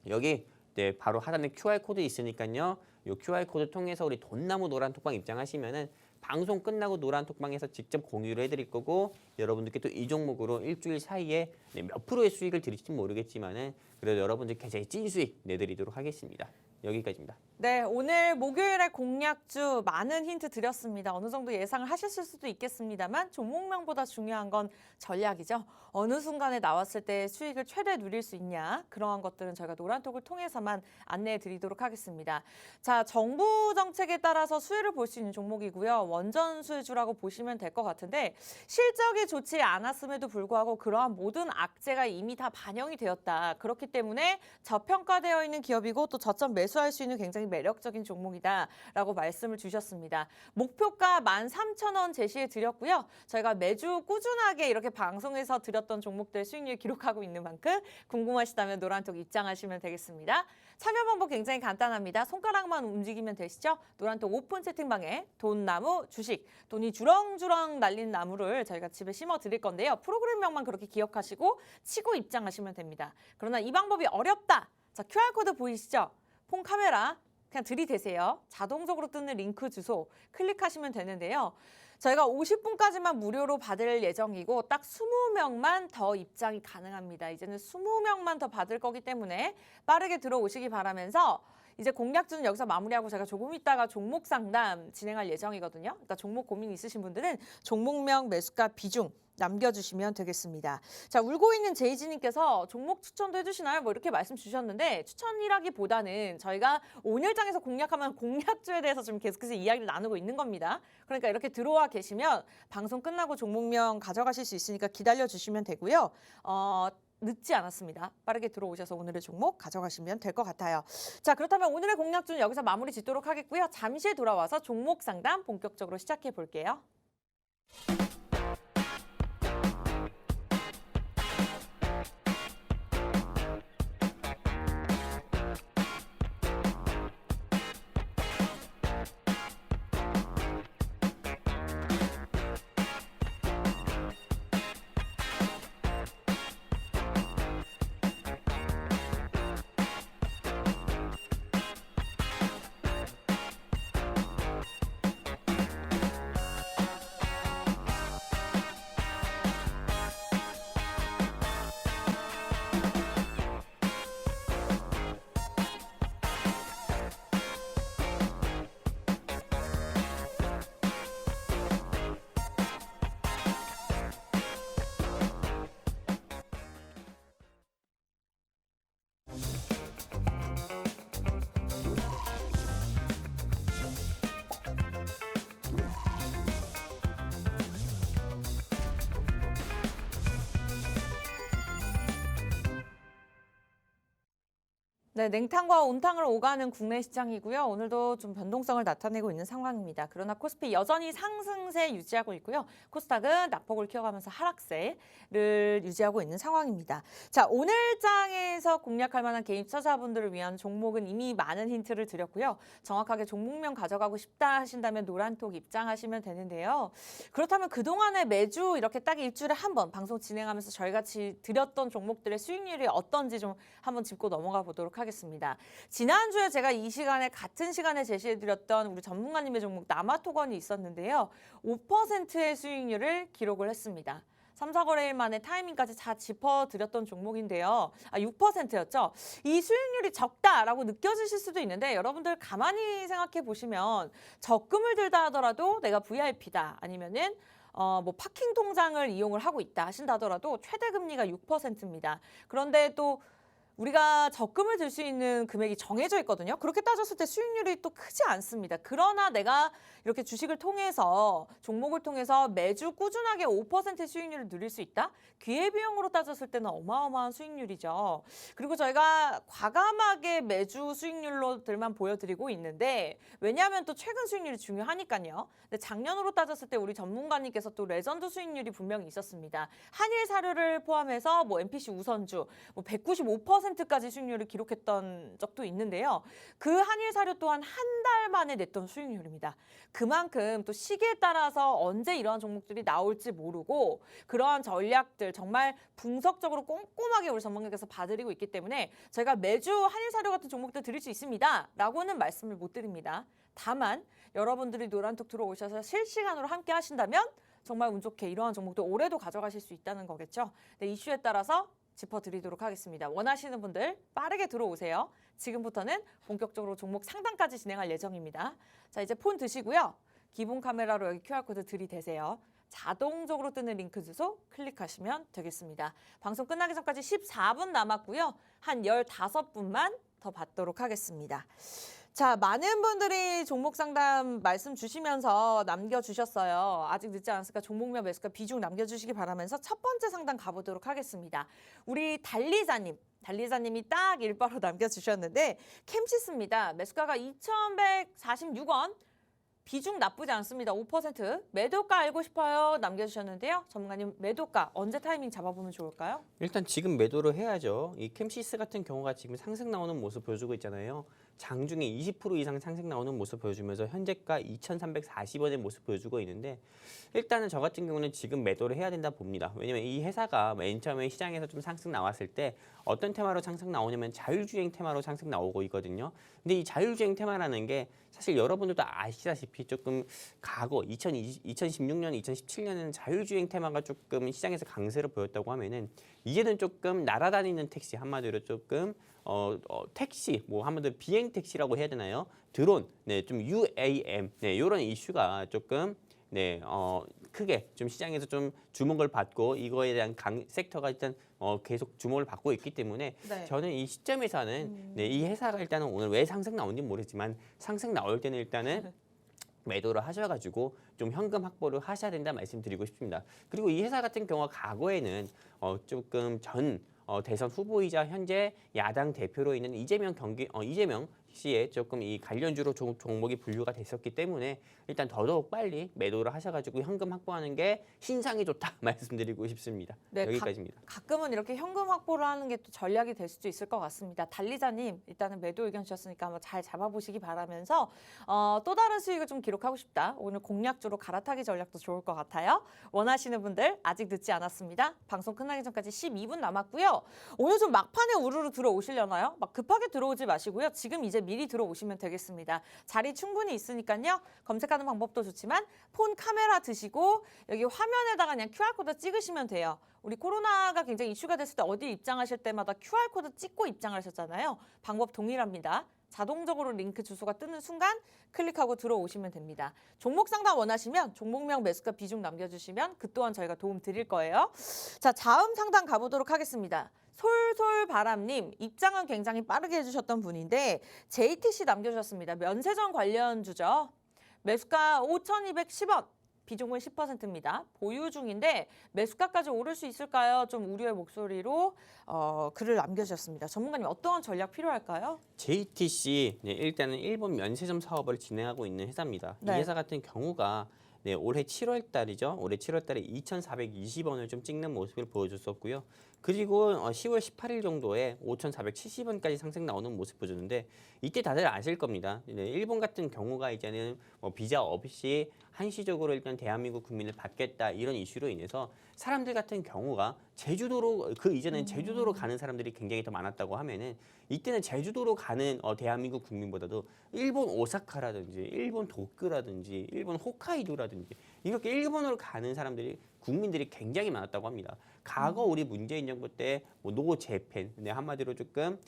여기 네, 바로 하단에 QR코드 있으니까요. 이 QR코드 통해서 우리 돈나무 노란톡방 입장하시면은 방송 끝나고 노란톡방에서 직접 공유를 해드릴 거고 여러분들께 또 이 종목으로 일주일 사이에 네, 몇 프로의 수익을 드릴지 모르겠지만은 그래도 여러분들 계좌에 찐 수익 내드리도록 하겠습니다. 여기까지입니다. 네, 오늘 목요일에 공략주 많은 힌트 드렸습니다. 어느 정도 예상을 하셨을 수도 있겠습니다만 종목명보다 중요한 건 전략이죠. 어느 순간에 나왔을 때 수익을 최대 누릴 수 있냐 그러한 것들은 저희가 노란톡을 통해서만 안내해 드리도록 하겠습니다. 자, 정부 정책에 따라서 수혜를 볼 수 있는 종목이고요. 원전 수혜주라고 보시면 될 것 같은데 실적이 좋지 않았음에도 불구하고 그러한 모든 악재가 이미 다 반영이 되었다. 그렇기 때문에 저평가되어 있는 기업이고 또 저점 매수할 수 있는 굉장히 매력적인 종목이다라고 말씀을 주셨습니다. 목표가 13,000원 제시해 드렸고요. 저희가 매주 꾸준하게 이렇게 방송에서 드렸던 종목들 수익률 기록하고 있는 만큼 궁금하시다면 노란톡 입장하시면 되겠습니다. 참여 방법 굉장히 간단합니다. 손가락만 움직이면 되시죠? 노란톡 오픈 채팅방에 돈나무 주식, 돈이 주렁주렁 날린 나무를 저희가 집에 심어 드릴 건데요. 프로그램명만 그렇게 기억하시고 치고 입장하시면 됩니다. 그러나 이 방법이 어렵다. 자, QR코드 보이시죠? 폰 카메라 그냥 들이대세요. 자동적으로 뜨는 링크 주소 클릭하시면 되는데요. 저희가 50분까지만 무료로 받을 예정이고 딱 20명만 더 입장이 가능합니다. 이제는 20명만 더 받을 거기 때문에 빠르게 들어오시기 바라면서 이제 공략주는 여기서 마무리하고 제가 조금 있다가 종목 상담 진행할 예정이거든요. 그러니까 종목 고민 있으신 분들은 종목명, 매수가, 비중 남겨주시면 되겠습니다. 자, 울고 있는 제이지님께서 종목 추천도 해주시나요? 뭐 이렇게 말씀 주셨는데 추천이라기보다는 저희가 오늘장에서 공략하면 공략주에 대해서 좀 계속해서 이야기를 나누고 있는 겁니다. 그러니까 이렇게 들어와 계시면 방송 끝나고 종목명 가져가실 수 있으니까 기다려주시면 되고요. 늦지 않았습니다. 빠르게 들어오셔서 오늘의 종목 가져가시면 될 것 같아요. 자, 그렇다면 오늘의 공략주는 여기서 마무리 짓도록 하겠고요. 잠시 돌아와서 종목 상담 본격적으로 시작해 볼게요. 네, 냉탕과 온탕을 오가는 국내 시장이고요. 오늘도 좀 변동성을 나타내고 있는 상황입니다. 그러나 코스피 여전히 상승세 유지하고 있고요. 코스닥은 낙폭을 키워가면서 하락세를 유지하고 있는 상황입니다. 자, 오늘 장에서 공략할 만한 개인 투자자분들을 위한 종목은 이미 많은 힌트를 드렸고요. 정확하게 종목명 가져가고 싶다 하신다면 노란톡 입장하시면 되는데요. 그렇다면 그동안에 매주 이렇게 딱 일주일에 한 번 방송 진행하면서 저희가 드렸던 종목들의 수익률이 어떤지 좀 한번 짚고 넘어가 보도록 하겠습니다. 지난주에 제가 이 시간에 같은 시간에 제시해드렸던 우리 전문가님의 종목 남아토건이 있었는데요. 5%의 수익률을 기록을 했습니다. 3, 4거래일 만에 타이밍까지 다 짚어드렸던 종목인데요. 6%였죠. 이 수익률이 적다라고 느껴지실 수도 있는데 여러분들 가만히 생각해 보시면 적금을 들다 하더라도 내가 VIP다 아니면은 뭐 파킹 통장을 이용을 하고 있다 하신다 하더라도 최대 금리가 6%입니다. 그런데 또 우리가 적금을 들 수 있는 금액이 정해져 있거든요. 그렇게 따졌을 때 수익률이 또 크지 않습니다. 그러나 내가 이렇게 주식을 통해서 종목을 통해서 매주 꾸준하게 5% 수익률을 누릴 수 있다? 기회비용으로 따졌을 때는 어마어마한 수익률이죠. 그리고 저희가 과감하게 매주 수익률로들만 보여드리고 있는데 왜냐하면 또 최근 수익률이 중요하니까요. 근데 작년으로 따졌을 때 우리 전문가님께서 또 레전드 수익률이 분명히 있었습니다. 한일 사료를 포함해서 뭐 MPC 우선주 뭐 195%까지 수익률을 기록했던 적도 있는데요. 그 한일 사료 또한 한 달 만에 냈던 수익률입니다. 그만큼 또 시기에 따라서 언제 이러한 종목들이 나올지 모르고 그러한 전략들 정말 분석적으로 꼼꼼하게 우리 전문가께서 봐드리고 있기 때문에 저희가 매주 한일 사료 같은 종목들 드릴 수 있습니다. 라고는 말씀을 못 드립니다. 다만 여러분들이 노란톡 들어오셔서 실시간으로 함께 하신다면 정말 운 좋게 이러한 종목도 올해도 가져가실 수 있다는 거겠죠. 네, 이슈에 따라서 짚어드리도록 하겠습니다. 원하시는 분들 빠르게 들어오세요. 지금부터는 본격적으로 종목 상담까지 진행할 예정입니다. 자, 이제 폰 드시고요. 기본 카메라로 여기 QR코드 들이대세요. 자동적으로 뜨는 링크 주소 클릭하시면 되겠습니다. 방송 끝나기 전까지 14분 남았고요. 한 15분만 더 받도록 하겠습니다. 자, 많은 분들이 종목 상담 말씀 주시면서 남겨주셨어요. 아직 늦지 않았으니까 종목명 매수가 비중 남겨주시기 바라면서 첫 번째 상담 가보도록 하겠습니다. 우리 달리자님이 딱 일바로 남겨주셨는데 캠시스입니다. 매수가가 2,146원. 비중 나쁘지 않습니다. 5%. 매도가 알고 싶어요. 남겨주셨는데요. 전문가님 매도가 언제 타이밍 잡아보면 좋을까요? 일단 지금 매도를 해야죠. 이 캠시스 같은 경우가 지금 상승 나오는 모습 보여주고 있잖아요. 장중에 20% 이상 상승 나오는 모습 보여주면서 현재가 2,340원의 모습 보여주고 있는데 일단은 저 같은 경우는 지금 매도를 해야 된다 봅니다. 왜냐면 이 회사가 맨 처음에 시장에서 좀 상승 나왔을 때 어떤 테마로 상승 나오냐면 자율주행 테마로 상승 나오고 있거든요. 근데 이 자율주행 테마라는 게 사실 여러분들도 아시다시피 조금 과거 2016년, 2017년에는 자율주행 테마가 조금 시장에서 강세를 보였다고 하면은 이제는 조금 날아다니는 택시 한마디로 조금 택시 뭐 한마디로 비행 택시라고 해야 되나요? 드론, 네, 좀 UAM, 네, 이런 이슈가 조금 크게 좀 시장에서 좀 주목을 받고 이거에 대한 섹터가 일단 계속 주목을 받고 있기 때문에 네. 저는 이 시점에서는 이 회사가 일단은 오늘 왜 상승 나온지 모르지만 상승 나올 때는 일단은 매도를 하셔가지고 좀 현금 확보를 하셔야 된다 말씀드리고 싶습니다. 그리고 이 회사 같은 경우가 과거에는 조금 전 대선 후보이자 현재 야당 대표로 있는 이재명 씨의 조금 이 관련주로 종목이 분류가 됐었기 때문에 일단 더더욱 빨리 매도를 하셔가지고 현금 확보하는 게 신상이 좋다 말씀드리고 싶습니다. 네, 여기까지입니다. 가끔은 이렇게 현금 확보를 하는 게 또 전략이 될 수도 있을 것 같습니다. 달리자님 일단은 매도 의견 주셨으니까 한번 잘 잡아보시기 바라면서 또 다른 수익을 좀 기록하고 싶다. 오늘 공략주로 갈아타기 전략도 좋을 것 같아요. 원하시는 분들 아직 늦지 않았습니다. 방송 끝나기 전까지 12분 남았고요. 오늘 좀 막판에 우르르 들어오시려나요? 막 급하게 들어오지 마시고요. 지금 이제 미리 들어오시면 되겠습니다. 자리 충분히 있으니까요. 검색하는 방법도 좋지만 폰 카메라 드시고 여기 화면에다가 그냥 QR코드 찍으시면 돼요. 우리 코로나가 굉장히 이슈가 됐을 때 어디 입장하실 때마다 QR코드 찍고 입장을 하셨잖아요. 방법 동일합니다. 자동적으로 링크 주소가 뜨는 순간 클릭하고 들어오시면 됩니다. 종목 상담 원하시면 종목명 매수가 비중 남겨주시면 그 또한 저희가 도움 드릴 거예요. 자, 다음 상담 가보도록 하겠습니다. 솔솔바람님 입장은 굉장히 빠르게 해주셨던 분인데 JTC 남겨주셨습니다. 면세점 관련주죠. 매수가 5,210원. 비중은 10%입니다. 보유 중인데 매수가까지 오를 수 있을까요? 좀 우려의 목소리로 글을 남겨주셨습니다. 전문가님 어떠한 전략 필요할까요? JTC 일단은 일본 면세점 사업을 진행하고 있는 회사입니다. 네. 이 회사 같은 경우가 올해 7월 달이죠. 올해 7월 달에 2,420원을 좀 찍는 모습을 보여줬었고요. 그리고 10월 18일 정도에 5,470원까지 상승 나오는 모습 보여줬는데 이때 다들 아실 겁니다. 일본 같은 경우가 이제는 비자 없이 한시적으로 일단 대한민국 국민을 받겠다 이런 이슈로 인해서 사람들 같은 경우가 제주도로 그 이전엔 제주도로 가는 사람들이 굉장히 더 많았다고 하면은 이때는 제주도로 가는 대한민국 국민보다도 일본 오사카라든지 일본 도쿄라든지 일본 홋카이도라든지 이렇게 일본으로 가는 사람들이 국민들이 굉장히 많았다고 합니다. 과거 우리 문재인 정부 때 노 재팬 한마디로 조금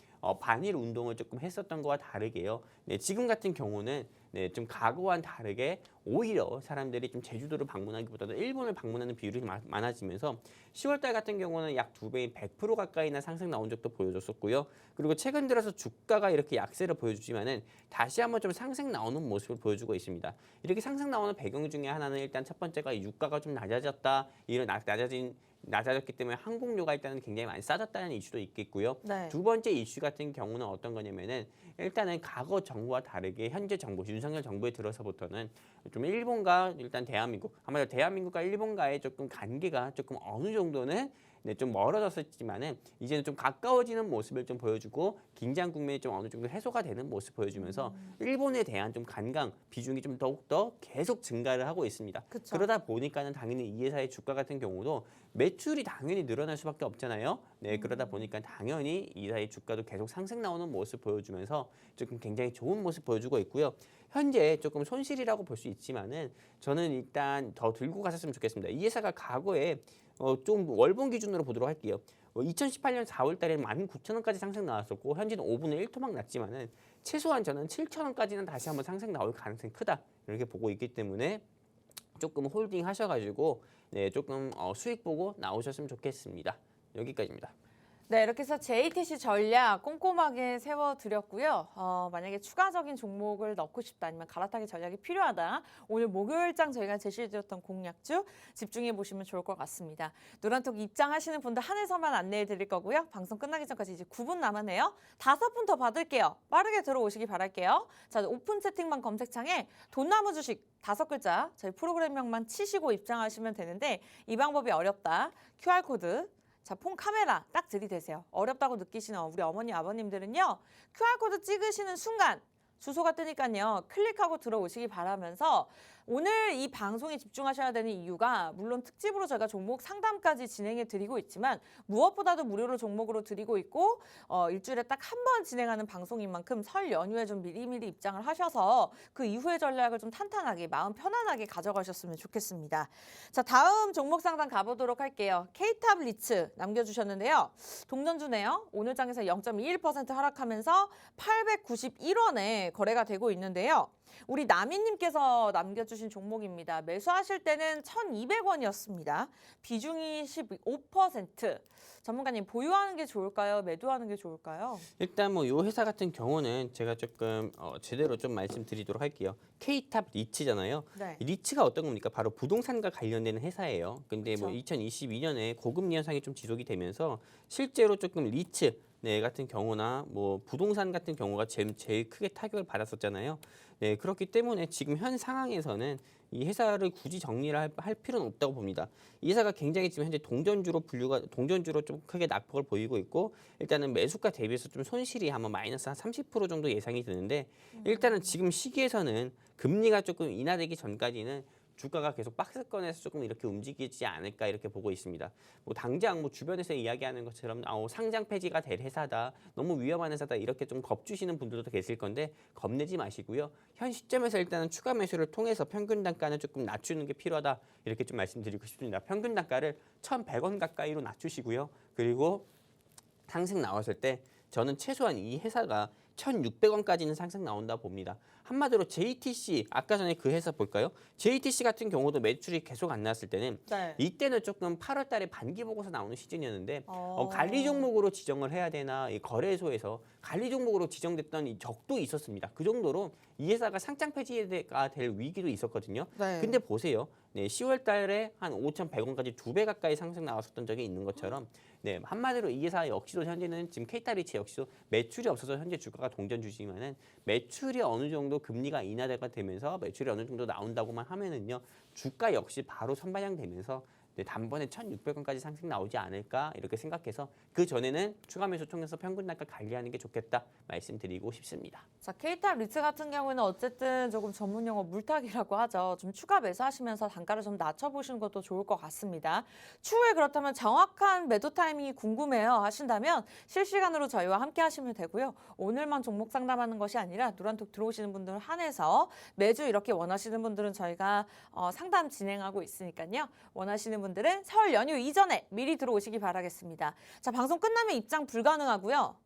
반일 운동을 조금 했었던 거와 다르게요. 지금 같은 경우는 좀 과거와는 다르게 오히려 사람들이 좀 제주도를 방문하기보다도 일본을 방문하는 비율이 많아지면서 10월달 같은 경우는 약 2배인 100% 가까이나 상승 나온 적도 보여줬었고요. 그리고 최근 들어서 주가가 이렇게 약세를 보여주지만은 다시 한번 좀 상승 나오는 모습을 보여주고 있습니다. 이렇게 상승 나오는 배경 중에 하나는 일단 첫 번째가 유가가 좀 낮아졌다. 이런 낮아졌기 때문에 항공료가 일단은 굉장히 많이 싸졌다는 이슈도 있겠고요. 네. 두 번째 이슈 같은 경우는 어떤 거냐면은 일단은 과거 정부와 다르게 현재 정부, 윤석열 정부에 들어서부터는 좀 일본과 일단 대한민국, 아마도 대한민국과 일본과의 조금 관계가 조금 어느 정도는 좀 멀어졌었지만은 이제는 좀 가까워지는 모습을 좀 보여주고 긴장 국면이 좀 어느 정도 해소가 되는 모습 보여주면서 일본에 대한 좀 관광 비중이 좀 더욱더 계속 증가를 하고 있습니다. 그쵸. 그러다 보니까는 당연히 이 회사의 주가 같은 경우도 매출이 당연히 늘어날 수밖에 없잖아요. 그러다 보니까 당연히 이 회사의 주가도 계속 상승 나오는 모습 보여주면서 조금 굉장히 좋은 모습 보여주고 있고요. 현재 조금 손실이라고 볼 수 있지만은 저는 일단 더 들고 가셨으면 좋겠습니다. 이 회사가 과거에 좀 월봉 기준으로 보도록 할게요. 2018년 4월 달에는 19,000원까지 상승 나왔었고 현재는 5분의 1 토막 났지만은 최소한 저는 7,000원까지는 다시 한번 상승 나올 가능성이 크다. 이렇게 보고 있기 때문에 조금 홀딩 하셔가지고 조금 수익 보고 나오셨으면 좋겠습니다. 여기까지입니다. 네, 이렇게 해서 JTC 전략 꼼꼼하게 세워드렸고요. 만약에 추가적인 종목을 넣고 싶다 아니면 갈아타기 전략이 필요하다. 오늘 목요일장 저희가 제시해드렸던 공략주 집중해 보시면 좋을 것 같습니다. 노란톡 입장하시는 분들 한해서만 안내해 드릴 거고요. 방송 끝나기 전까지 이제 9분 남았네요. 5분 더 받을게요. 빠르게 들어오시기 바랄게요. 자, 오픈 채팅방 검색창에 돈나무 주식 5글자 저희 프로그램명만 치시고 입장하시면 되는데 이 방법이 어렵다. QR코드 자, 폰 카메라 딱 들이대세요. 어렵다고 느끼시는 우리 어머니, 아버님들은요. QR코드 찍으시는 순간 주소가 뜨니까요. 클릭하고 들어오시기 바라면서 오늘 이 방송에 집중하셔야 되는 이유가 물론 특집으로 저희가 종목 상담까지 진행해 드리고 있지만 무엇보다도 무료로 종목으로 드리고 있고 일주일에 딱 한 번 진행하는 방송인 만큼 설 연휴에 좀 미리미리 입장을 하셔서 그 이후의 전략을 좀 탄탄하게 마음 편안하게 가져가셨으면 좋겠습니다. 자, 다음 종목 상담 가보도록 할게요. K탑 리츠 남겨주셨는데요. 동전주네요. 오늘 장에서 0.21% 하락하면서 891원에 거래가 되고 있는데요. 우리 나미님께서 남겨주신 종목입니다. 매수하실 때는 1,200원이었습니다. 비중이 15%. 전문가님 보유하는 게 좋을까요? 매도하는 게 좋을까요? 일단 이 회사 같은 경우는 제가 조금 제대로 좀 말씀드리도록 할게요. K탑 리츠잖아요. 네. 리츠가 어떤 겁니까? 바로 부동산과 관련되는 회사예요. 근데 그쵸. 2022년에 고금리 현상이 좀 지속이 되면서 실제로 조금 리츠 같은 경우나 부동산 같은 경우가 제일 크게 타격을 받았었잖아요. 그렇기 때문에 지금 현 상황에서는 이 회사를 굳이 정리를 할 필요는 없다고 봅니다. 이 회사가 굉장히 지금 현재 동전주로 좀 크게 낙폭을 보이고 있고 일단은 매수가 대비해서 좀 손실이 아마 마이너스 한 30% 정도 예상이 드는데 일단은 지금 시기에서는 금리가 조금 인하되기 전까지는 주가가 계속 박스권에서 조금 이렇게 움직이지 않을까 이렇게 보고 있습니다. 당장 주변에서 이야기하는 것처럼 상장 폐지가 될 회사다, 너무 위험한 회사다 이렇게 좀 겁주시는 분들도 계실 건데 겁내지 마시고요. 현 시점에서 일단은 추가 매수를 통해서 평균 단가는 조금 낮추는 게 필요하다 이렇게 좀 말씀드리고 싶습니다. 평균 단가를 1,100원 가까이로 낮추시고요. 그리고 상승 나왔을 때 저는 최소한 이 회사가 1,600원까지는 상승 나온다 봅니다. 한마디로 JTC 아까 전에 그 회사 볼까요? JTC 같은 경우도 매출이 계속 안 나왔을 때는 네. 이때는 조금 8월 달에 반기 보고서 나오는 시즌이었는데 관리 종목으로 지정을 해야 되나 이 거래소에서 관리 종목으로 지정됐던 이 적도 있었습니다. 그 정도로 이 회사가 상장 폐지가 될 위기도 있었거든요. 네. 근데 보세요. 네, 10월 달에 한 5,100원까지 2배 가까이 상승 나왔었던 적이 있는 것처럼 네, 한마디로 이 회사 역시도 현재는 지금 K타리치 역시도 매출이 없어서 현재 주가가 동전주지만은 매출이 어느 정도 금리가 인하가 되면서 매출이 어느 정도 나온다고만 하면은요 주가 역시 바로 선반영되면서 네, 단번에 1,600원까지 상승 나오지 않을까 이렇게 생각해서 그 전에는 추가 매수 통해서 평균 단가 관리하는 게 좋겠다 말씀드리고 싶습니다. 자, K타 리츠 같은 경우에는 어쨌든 조금 전문 용어 물타기라고 하죠. 좀 추가 매수하시면서 단가를 좀 낮춰보시는 것도 좋을 것 같습니다. 추후에 그렇다면 정확한 매도 타이밍이 궁금해요 하신다면 실시간으로 저희와 함께 하시면 되고요. 오늘만 종목 상담하는 것이 아니라 노란톡 들어오시는 분들 한해서 매주 이렇게 원하시는 분들은 저희가 상담 진행하고 있으니까요. 원하시는 분들은 설 연휴 이전에 미리 들어오시기 바라겠습니다. 자, 방송 끝나면 입장 불가능하고요.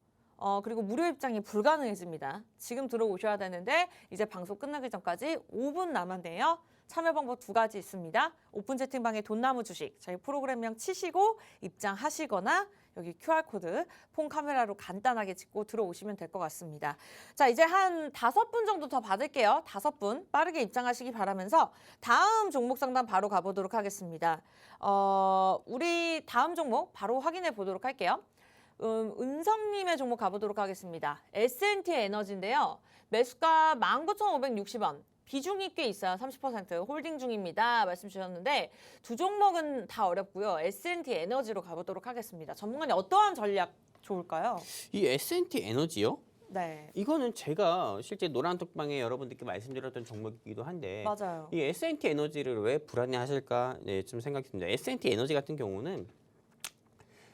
그리고 무료 입장이 불가능해집니다. 지금 들어오셔야 되는데 이제 방송 끝나기 전까지 5분 남았네요. 참여 방법 2가지 있습니다. 오픈 채팅방에 돈나무 주식 저희 프로그램명 치시고 입장하시거나 여기 QR코드 폰 카메라로 간단하게 찍고 들어오시면 될 것 같습니다. 자, 이제 한 5분 정도 더 받을게요. 5분 빠르게 입장하시기 바라면서 다음 종목 상담 바로 가보도록 하겠습니다. 우리 다음 종목 바로 확인해 보도록 할게요. 은성님의 종목 가보도록 하겠습니다. S&T 에너지인데요. 매수가 19,560원. 비중이 꽤 있어요. 30% 홀딩 중입니다. 말씀 주셨는데 두 종목은 다 어렵고요. S&T 에너지로 가보도록 하겠습니다. 전문가님 어떠한 전략 좋을까요? 이 S&T 에너지요? 네. 이거는 제가 실제 노란톡방에 여러분들께 말씀드렸던 종목이기도 한데 맞아요. 이 S&T 에너지를 왜 불안해하실까 네, 좀 생각했습니다. S&T 에너지 같은 경우는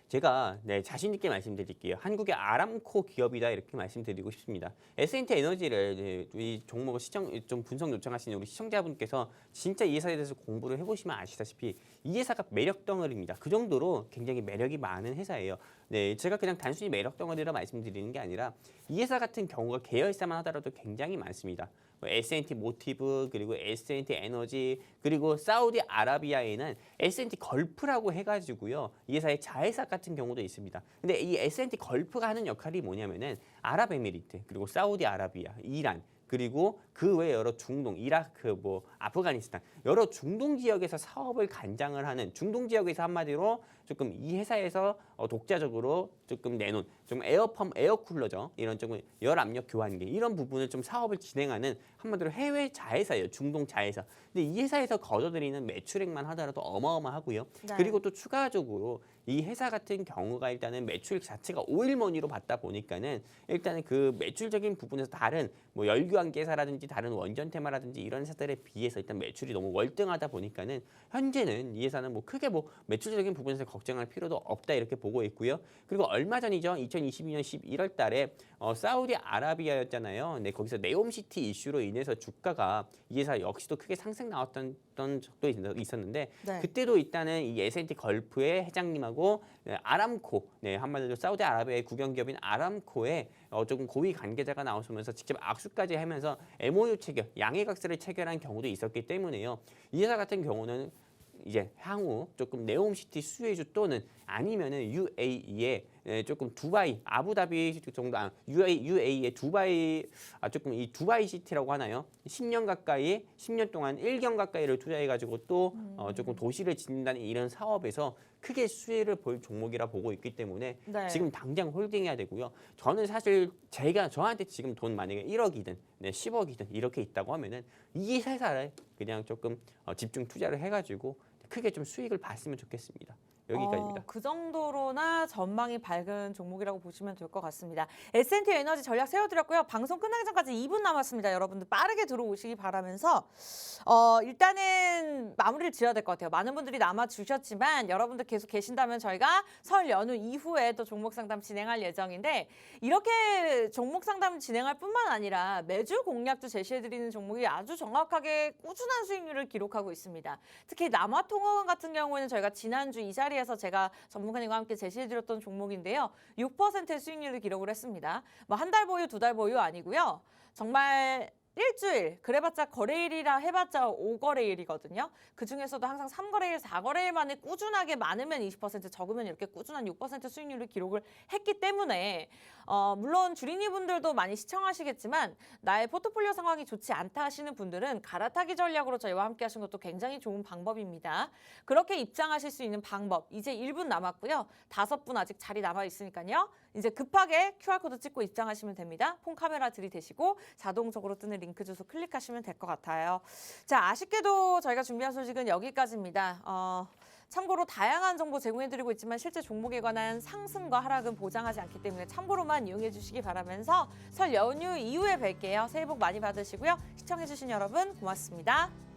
제가 네, 자신 있게 말씀드릴게요. 한국의 아람코 기업이다 이렇게 말씀드리고 싶습니다. S&T 에너지를 네, 이 종목을 좀 분석 요청하시는 우리 시청자분께서 진짜 이 회사에 대해서 공부를 해보시면 아시다시피 이 회사가 매력 덩어리입니다. 그 정도로 굉장히 매력이 많은 회사예요. 네, 제가 그냥 단순히 매력 덩어리라 말씀드리는 게 아니라 이 회사 같은 경우가 계열사만 하더라도 굉장히 많습니다. S&T 모티브 그리고 S&T 에너지 그리고 사우디아라비아에는 S&T 걸프라고 해가지고요 이 회사의 자회사 같은 경우도 있습니다. 근데 이 S&T 걸프가 하는 역할이 뭐냐면은 아랍에미리트 그리고 사우디아라비아, 이란 그리고 그 외 여러 중동, 이라크, 뭐 아프가니스탄 여러 중동 지역에서 사업을 간장을 하는 중동 지역에서 한마디로 조금 이 회사에서 독자적으로 조금 내놓은 좀 에어쿨러죠. 이런 조금 열 압력 교환기 이런 부분을 좀 사업을 진행하는 한마디로 해외 자회사예요. 중동 자회사. 근데 이 회사에서 거둬들이는 매출액만 하더라도 어마어마하고요. 네. 그리고 또 추가적으로 이 회사 같은 경우가 일단은 매출 자체가 오일머니로 받다 보니까는 일단은 그 매출적인 부분에서 다른 뭐 열교환기사라든지 다른 원전테마라든지 이런 회사들에 비해서 일단 매출이 너무 월등하다 보니까는 현재는 이 회사는 뭐 크게 뭐 매출적인 부분에서 걱정할 필요도 없다 이렇게 보고 있고요. 그리고 얼마 전이죠. 2022년 11월 달에 사우디아라비아였잖아요. 네, 거기서 네옴시티 이슈로 인해서 주가가 이 회사 역시도 크게 상승 나왔던 적도 있었는데 네. 그때도 일단은 이 S&T 걸프의 회장님하고 아람코, 네, 한마디로 사우디아라비아의 국영기업인 아람코의 조금 고위 관계자가 나오면서 직접 악수까지 하면서 MOU 체결, 양해각서를 체결한 경우도 있었기 때문에요. 이 회사 같은 경우는 이제 향후 조금 네옴시티 수혜주 또는 아니면은 UAE의 조금 두바이, 아부다비 정도, UAE의 두바이, 조금 이 두바이 시티라고 하나요? 10년 가까이, 10년 동안 1경 가까이를 투자해가지고 또 조금 도시를 짓는다는 이런 사업에서 크게 수혜를 볼 종목이라 보고 있기 때문에 네. 지금 당장 홀딩해야 되고요. 저는 사실 저한테 지금 돈 만약에 1억이든 네, 10억이든 이렇게 있다고 하면은 이 회사를 그냥 조금 집중 투자를 해가지고 크게 좀 수익을 봤으면 좋겠습니다. 여기까지입니다. 그 정도로나 전망이 밝은 종목이라고 보시면 될 것 같습니다. S&T 에너지 전략 세워드렸고요. 방송 끝나기 전까지 2분 남았습니다. 여러분들 빠르게 들어오시기 바라면서 일단은 마무리를 지어야 될 것 같아요. 많은 분들이 남아주셨지만 여러분들 계속 계신다면 저희가 설 연휴 이후에 또 종목 상담 진행할 예정인데 이렇게 종목 상담 진행할 뿐만 아니라 매주 공략도 제시해드리는 종목이 아주 정확하게 꾸준한 수익률을 기록하고 있습니다. 특히 남아통화원 같은 경우에는 저희가 지난주 이 자리에 에서 제가 전문가님과 함께 제시해드렸던 종목인데요. 6%의 수익률을 기록을 했습니다. 뭐 한 달 보유, 2달 보유 아니고요. 정말 일주일, 그래봤자 거래일이라 해봤자 5거래일이거든요. 그중에서도 항상 3거래일, 4거래일 만에 꾸준하게 많으면 20%, 적으면 이렇게 꾸준한 6% 수익률을 기록을 했기 때문에 물론 주린이 분들도 많이 시청하시겠지만 나의 포트폴리오 상황이 좋지 않다 하시는 분들은 갈아타기 전략으로 저희와 함께 하시는 것도 굉장히 좋은 방법입니다. 그렇게 입장하실 수 있는 방법, 이제 1분 남았고요. 5분 아직 자리 남아 있으니까요. 이제 급하게 QR코드 찍고 입장하시면 됩니다. 폰 카메라 들이대시고 자동적으로 뜨는 링크 주소 클릭하시면 될 것 같아요. 자, 아쉽게도 저희가 준비한 소식은 여기까지입니다. 참고로 다양한 정보 제공해드리고 있지만 실제 종목에 관한 상승과 하락은 보장하지 않기 때문에 참고로만 이용해 주시기 바라면서 설 연휴 이후에 뵐게요. 새해 복 많이 받으시고요. 시청해주신 여러분 고맙습니다.